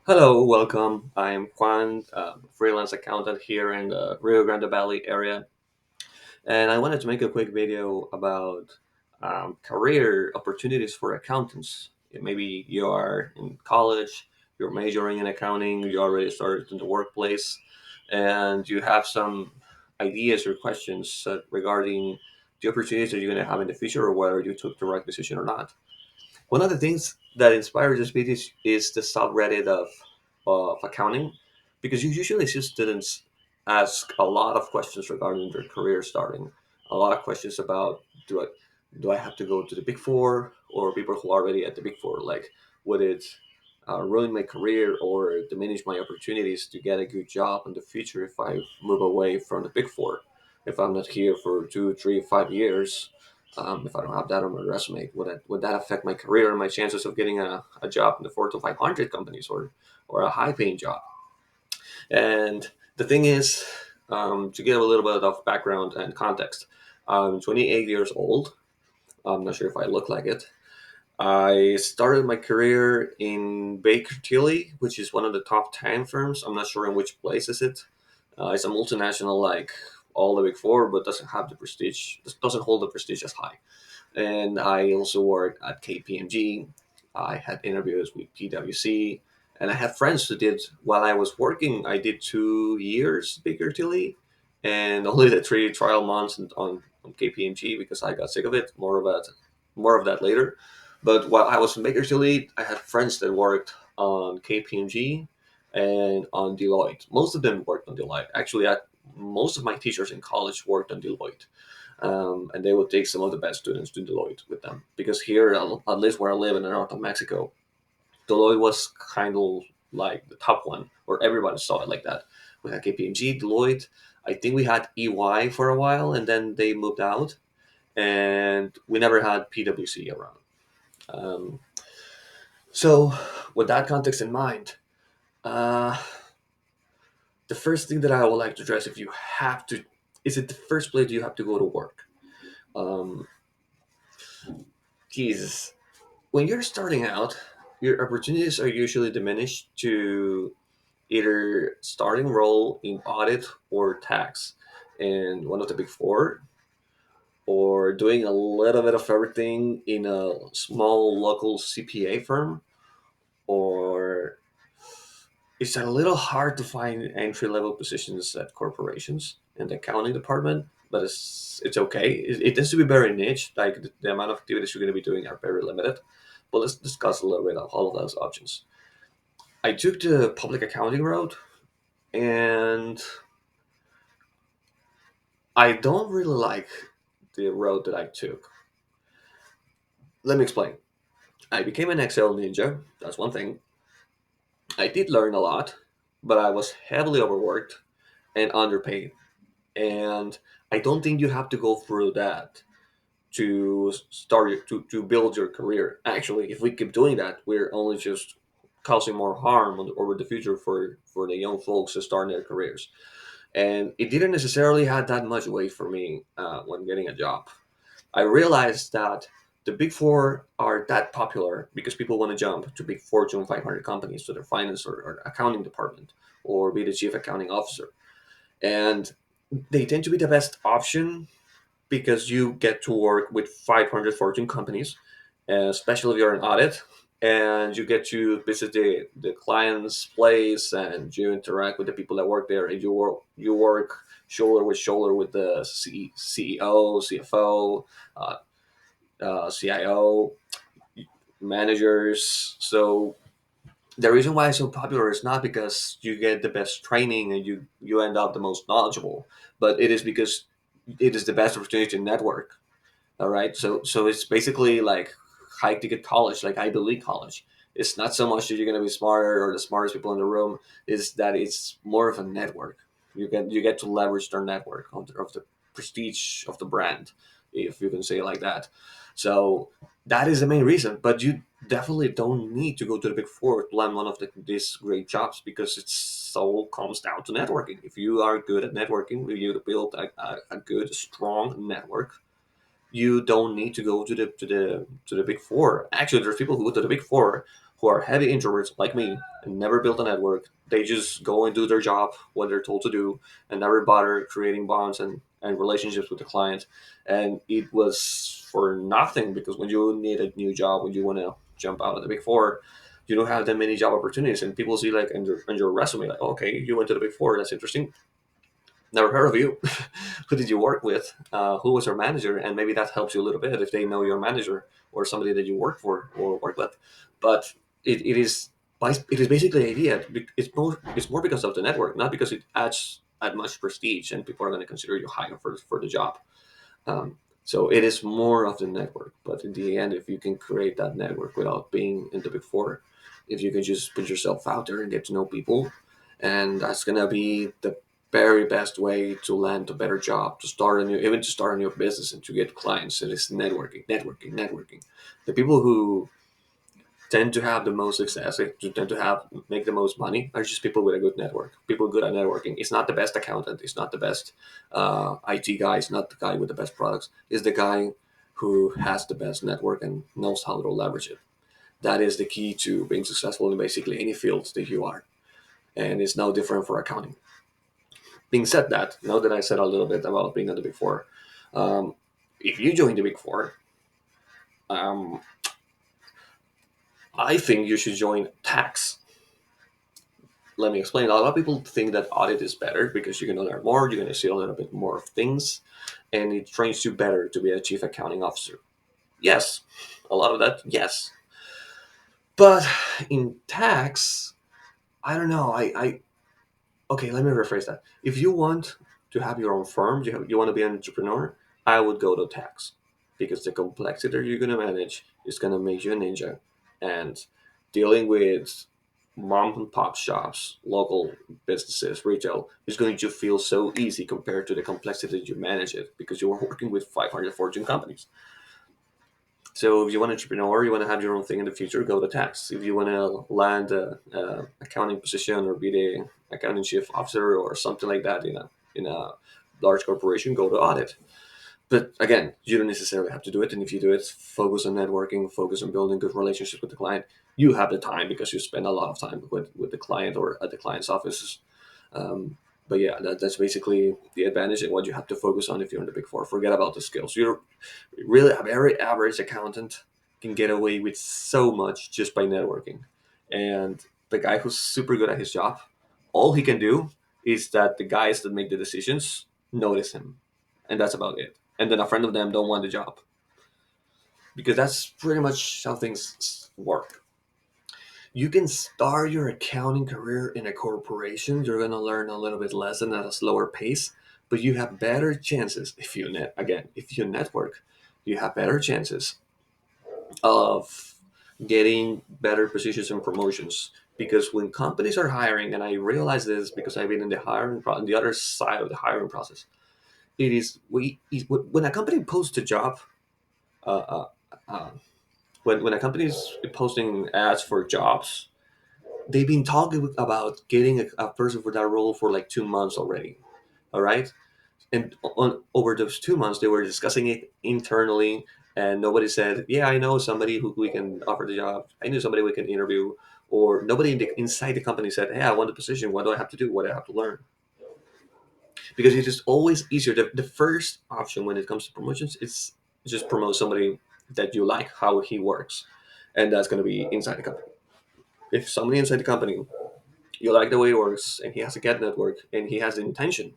Hello, welcome. I'm Juan, freelance accountant here in the Rio Grande Valley area, and I wanted to make a quick video about career opportunities for accountants. Maybe you are in college, you're majoring in accounting, you already started in the workplace, and you have some ideas or questions regarding the opportunities that you're going to have in the future or whether you took the right decision or not. One of the things that inspires this video is the subreddit of accounting, because you usually see students ask a lot of questions regarding their career starting. A lot of questions about do I have to go to the big four, or people who are already at the big four, like would it ruin my career or diminish my opportunities to get a good job in the future if I move away from the big four? If I'm not here for 2, 3, 5 years, if I don't have that on my resume, would that affect my career and my chances of getting a job in the 4 to 500 companies or a high paying job? And the thing is, to give a little bit of background and context, I'm 28 years old. I'm not sure if I look like it. I started my career in Baker Tilly, which is one of the top 10 firms. I'm not sure in which place is it. It's a multinational like all the big four, but doesn't have the prestige, doesn't hold the prestige as high. And I also worked at KPMG. I had interviews with PwC, and I had friends who did while I was working. I did 2 years Baker Tilly, and only the 3 trial months on KPMG because I got sick of it. More of that later. But while I was in Baker Tilly, I had friends that worked on KPMG and on Deloitte. Most of them worked on Deloitte. Actually, most of my teachers in college worked on Deloitte, and they would take some of the best students to Deloitte with them because here, at least where I live in the north of Mexico, Deloitte was kind of like the top one, or everybody saw it like that. We had KPMG, Deloitte. I think we had EY for a while, and then they moved out, and we never had PwC around. Um, so, with that context in mind, uh, the first thing that I would like to address, if you have to, is it the first place you have to go to work? Um, Jesus, when you're starting out, your opportunities are usually diminished to either starting role in audit or tax in one of the big four, or doing a little bit of everything in a small local CPA firm, or it's a little hard to find entry level positions at corporations in the accounting department, but it's okay. It tends to be very niche. Like the amount of activities you're going to be doing are very limited. But let's discuss a little bit of all of those options. I took the public accounting road, and I don't really like the road that I took. Let me explain. I became an Excel ninja. That's one thing. I did learn a lot, but I was heavily overworked and underpaid. And I don't think you have to go through that to to build your career. Actually, if we keep doing that, we're only just causing more harm over the future for the young folks to start their careers. And it didn't necessarily have that much weight for me when getting a job. I realized that the big four are that popular because people want to jump to big Fortune 500 companies to their finance or accounting department or be the chief accounting officer. And they tend to be the best option because you get to work with 500 Fortune companies, especially if you're an audit, and you get to visit the client's place and you interact with the people that work there, and you work shoulder with shoulder with the CEO, CFO, uh, CIO, managers. So the reason why it's so popular is not because you get the best training and you end up the most knowledgeable, but it is because it is the best opportunity to network. All right, so it's basically like high ticket college, like Ivy League college. It's not so much that you're going to be smarter or the smartest people in the room. Is that it's more of a network. You get to leverage their network of the prestige of the brand, if you can say it like that. So that is the main reason. But you definitely don't need to go to the big four to land one of these great jobs because it's so comes down to networking. If you are good at networking, if you build a good strong network, you don't need to go to the big four. Actually, there's people who go to the big four who are heavy introverts like me and never built a network. They just go and do their job, what they're told to do, and never bother creating bonds and relationships with the client. And it was for nothing, because when you need a new job, when you want to jump out of the big four, you don't have that many job opportunities. And people see like in your resume, like, okay, you went to the big four, that's interesting. Never heard of you. Who did you work with? Who was your manager? And maybe that helps you a little bit if they know your manager or somebody that you work for or work with. But it is it is basically the idea. It's more because of the network, not because it adds that much prestige and people are going to consider you higher for the job. So it is more of the network. But in the end, if you can create that network without being in the big four, if you can just put yourself out there and get to know people, and that's gonna be the very best way to land a better job, to start a new, even to start a new business and to get clients. It is networking, networking, networking. The people who tend to have the most success, who tend to have make the most money, are just people with a good network. People good at networking. It's not the best accountant. It's not the best IT guy. It's not the guy with the best products. It's the guy who has the best network and knows how to leverage it. That is the key to being successful in basically any field that you are, and it's no different for accounting. Being said that, now that I said a little bit about being at the Big Four, um, if you join the Big Four, um, I think you should join tax. Let me explain. A lot of people think that audit is better because you're going to learn more, you're going to see a little bit more of things, and it trains you better to be a chief accounting officer. Yes, a lot of that, yes. But in tax, I don't know. Okay, let me rephrase that. If you want to have your own firm, you want to be an entrepreneur, I would go to tax, because the complexity that you're going to manage is going to make you a ninja. And dealing with mom and pop shops, local businesses, retail is going to feel so easy compared to the complexity that you manage it, because you're working with 500 Fortune companies. So if you want to entrepreneur, you want to have your own thing in the future, go to tax. If you want to land a accounting position or be the accounting chief officer or something like that in a large corporation, go to audit. But again, you don't necessarily have to do it. And if you do it, focus on networking, focus on building good relationships with the client. You have the time because you spend a lot of time with the client or at the client's offices. Um, but yeah, that's basically the advantage and what you have to focus on if you're in the big four. Forget about the skills. You're really a very average accountant can get away with so much just by networking. And the guy who's super good at his job, all he can do is that the guys that make the decisions notice him, and that's about it. And then a friend of them don't want the job, because that's pretty much how things work. You can start your accounting career in a corporation. You're going to learn a little bit less and at a slower pace, but you have better chances if you if you network, you have better chances of getting better positions and promotions. Because when companies are hiring, and I realize this because I've been in the on the other side of the hiring process, it is when a company posts a job, uh, uh, uh, when a company is posting ads for jobs, they've been talking about getting a person for that role for like 2 months already. All right, and over those 2 months, they were discussing it internally, and nobody said, "Yeah, I know somebody who we can offer the job. I know somebody we can interview." Or nobody inside the company said, "Hey, I want the position. What do I have to do? What do I have to learn?" Because it is always easier. The first option when it comes to promotions is just promote somebody that you like how he works, and that's going to be inside the company. If somebody inside the company you like the way he works, and he has a get network, and he has the intention,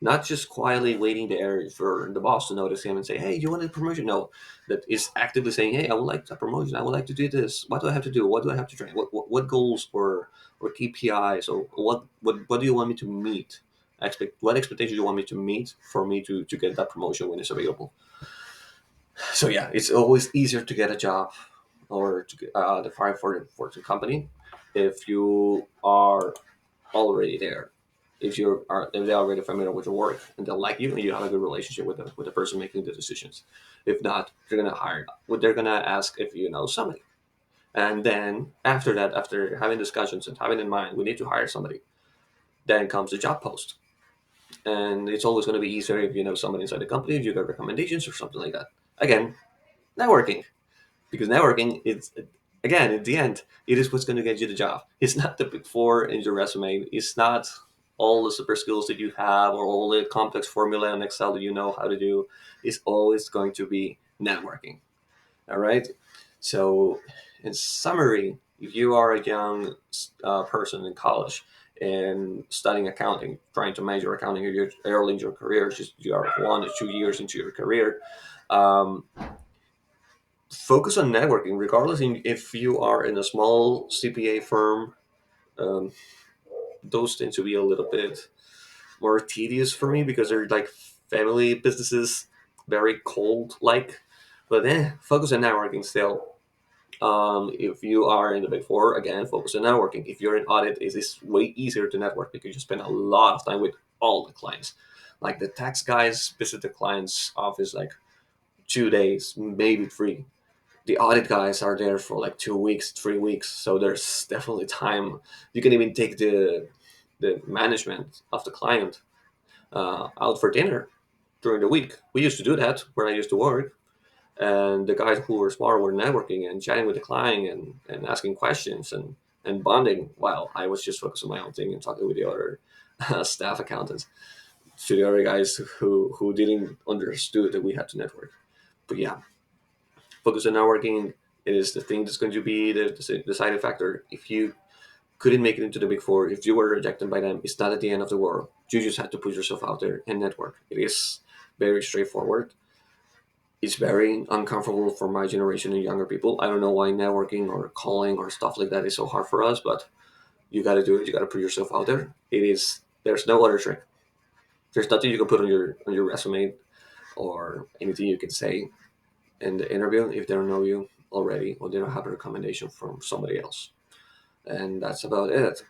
not just quietly waiting there for the boss to notice him and say, "Hey, you want a promotion?" No, that is actively saying, "Hey, I would like a promotion. I would like to do this. What do I have to do? What do I have to train? What goals or KPIs or what do you want me to meet? What expectations do you want me to meet for me to get that promotion when it's available?" So yeah, it's always easier to get a job or to get the fire for the company if you are already there. If they're already familiar with your work and they like you and you have a good relationship with the person making the decisions. If not, they're gonna hire. What they're gonna ask if you know somebody, and then after that, after having discussions and having in mind we need to hire somebody, then comes the job post, and it's always gonna be easier if you know somebody inside the company, if you get recommendations or something like that. Again, networking, because networking is again, at the end, it is what's going to get you the job. It's not the big four in your resume. It's not all the super skills that you have or all the complex formula in Excel that you know how to do. It's always going to be networking. All right. So, in summary, if you are a young person in college and studying accounting, trying to major accounting, you're early in your career, just you are 1 or 2 years into your career, um, focus on networking, regardless if you are in a small CPA firm. Um, those tend to be a little bit more tedious for me because they're like family businesses, very cold like. But then focus on networking still. If you are in the big four, again, focus on networking. If you're in audit, it is way easier to network because you spend a lot of time with all the clients. Like the tax guys visit the client's office like 2 days, maybe three. The audit guys are there for like 2 weeks, 3 weeks. So there's definitely time. You can even take the management of the client out for dinner during the week. We used to do that where I used to work, and the guys who were smart were networking and chatting with the client and asking questions and bonding while I was just focused on my own thing and talking with the other staff accountants to the other guys who didn't understood that we had to network. But yeah, focus on networking. It is the thing that's going to be the deciding factor. If you couldn't make it into the big four, if you were rejected by them, it's not at the end of the world. You just have to put yourself out there and network. It is very straightforward. It's very uncomfortable for my generation and younger people. I don't know why networking or calling or stuff like that is so hard for us, but you got to do it. You got to put yourself out there. It is. There's no other trick. There's nothing you can put on your resume or anything you can say in the interview if they don't know you already or they don't have a recommendation from somebody else. And that's about it.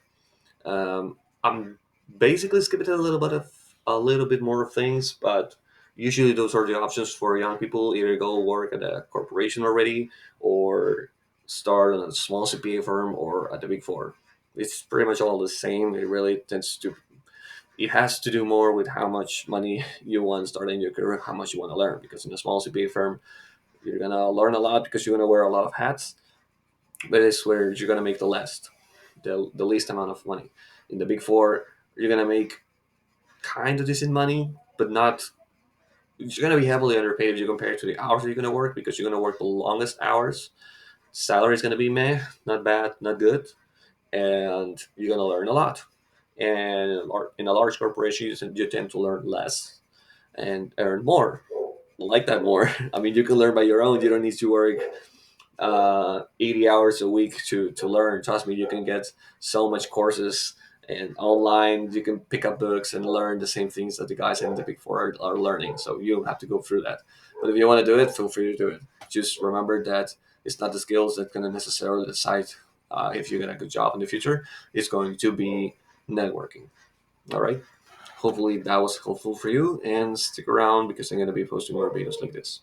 I'm basically skipping a little bit more things, but usually those are the options for young people: either go work at a corporation already, or start in a small CPA firm, or at the Big Four. It's pretty much all the same. It really tends to. It has to do more with how much money you want starting your career, how much you want to learn. Because in a small CPA firm, you're gonna learn a lot because you're gonna wear a lot of hats, but it's where you're gonna make the least amount of money. In the Big Four, you're gonna make kind of decent money, but not. You're gonna be heavily underpaid if you compare it to the hours you're gonna work because you're gonna work the longest hours. Salary is gonna be meh, not bad, not good, and you're gonna learn a lot. And in a large corporation, you tend to learn less and earn more. I like that more. I mean, you can learn by your own. You don't need to work 80 hours a week to learn. Trust me, you can get so much courses and online. You can pick up books and learn the same things that the guys in the Big Four are learning. So you don't have to go through that. But if you want to do it, feel free to do it. Just remember that it's not the skills that going to necessarily decide if you get a good job in the future. It's going to be networking. All right. Hopefully that was helpful for you, and stick around because I'm going to be posting more videos like this.